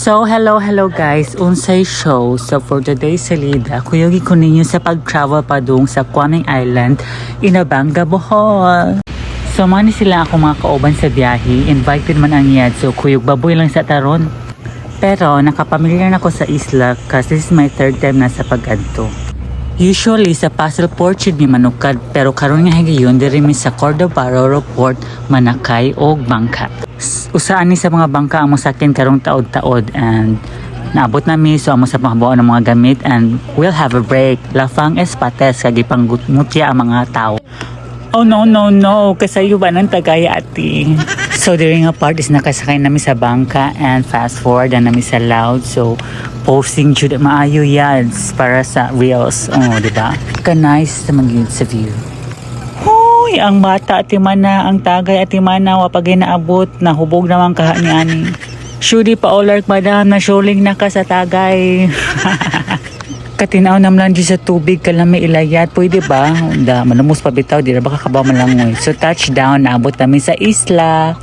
Hello guys, unsay show. So for today's salida, kuyugi ko ninyo sa pag-travel pa doon sa Kwaming Island, Inabanga, Bohol. So mani sila ako mga kauban sa biyahe, invited man ang yad, so kuyog baboy lang sa taron. Pero nakapamilyar na ako sa isla kasi this is my third time na sa pag-adto. Usually sa Pastel Port should be manukad, pero karon nga higayon diri mi sa Cordovaro Port, Manakay o Bangka. Usaan ni sa mga bangka ang mosakin karong taod-taod and naabot na mi so amo sa panghabuan ng mga gamit and we'll have a break. Lafang espates kagi panggutmutya ang mga tao. Oh no, kasayo ba ng tagaya ati? So during a part is nakasakay namin sa bangka and fast forward na namin sa loud, so posting jud maayo yads para sa reels. Oh, di ba? Ka-nice sa mag sa view. Hoy, ang bata ati mana, ang tagay ati mana wa pag naabot, nahubog naman kaha ni ani. Shudi pa olark madam na shuling na ka sa tagay. Katinaw namlan di sa tubig kalami ilayat, pwede ba? Da manumos pa bitaw di ra baka kabaw malangoy. So touchdown, naabot namin sa isla.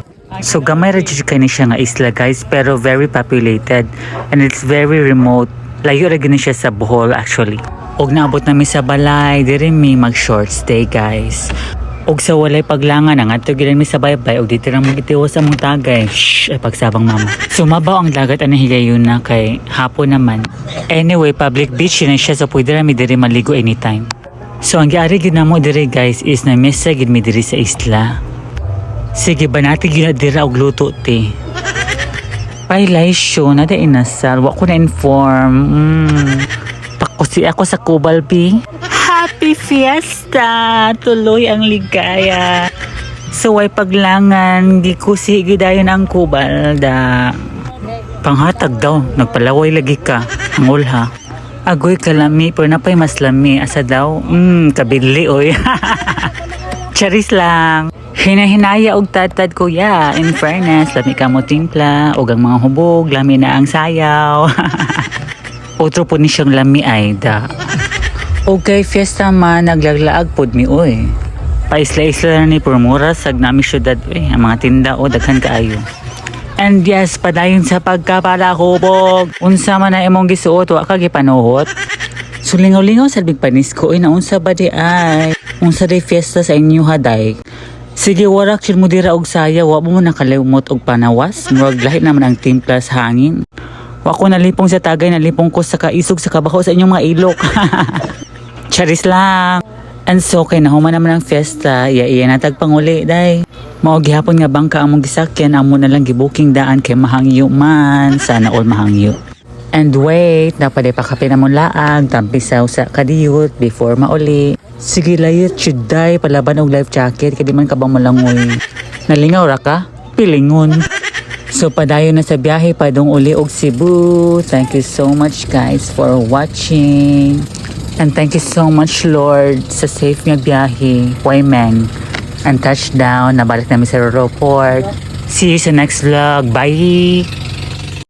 So gamay ra jud kay ni siya nga isla guys, pero very populated and it's very remote. Layo ra gini siya sa Bohol actually. Og naabot namin sa balay, diri mi mag short stay guys. Og sa walay paglangan ang ato gilan mi sa baybay og dito ra magitiwas sa mong tagay. Shh, ay pagsabang mama. Sumabaw ang dagat ani higayon na kay hapon naman. Anyway, public beach na siya so pwede ra mi diri maligo anytime. So ang giari gid namo diri guys is na mesa gid mi diri sa isla. Sige ba natin gina dira og luto te. Pailay na da inasal wa ko na inform. Pakusi ako sa Kubal B. Happy Fiesta! Tuloy ang ligaya. So way paglangan, gikusi gidayon ang Kubal da panghatag daw, nagpalaway lagi ka, ang ulha. Agoy kalami, pero napay mas lami, asa daw, kabili oy. Charis lang. Hinahinaya og tatad kuya, in fairness, lami ka mo timpla, og ang mga hubog, lami na ang sayaw. Otro po ni siyang lami ay da. Okay, fiesta man, naglaglaag pod mi oy. Paisla-isla na ni Purmura, sag nami syudad oy, ang mga tinda o daghan kaayo. And yes, padayon sa pagkapalahubog. Unsa man na imong gisuot, wa ka gipanuhot. So lingaw-lingaw sa big panis ko, oy, naunsa ba di ay? Unsa day fiesta sa inyo haday? Sige, warak siya mo dira og saya, wa mo nakalimot og panawas. Murag lahi naman ang timpla sa hangin. Wa ko nalipong sa tagay, nalipong ko sa kaisog sa kabaho sa inyong mga ilok. Charis lang. And so, kay nahuman naman ang fiesta, iya natagpanguli, day. Mao gihapon nga bangka ang mong gisakyan, amo na lang gibuking daan kay mahangyo man. Sana all mahangyo. And wait, napaday pa kape na mong laag, tampisaw sa kadiyot before mauli. Sige layot, syuday, palaban og life jacket, kadi man ka ba malangoy. Nalingaw ra ka? Pilingon. So padayon na sa biyahe, padong uli og Cebu. Thank you so much guys for watching. And thank you so much Lord sa safe nga biyahe. Wayman. And touchdown, nabalik namin sa aeroport. See you sa next vlog. Bye!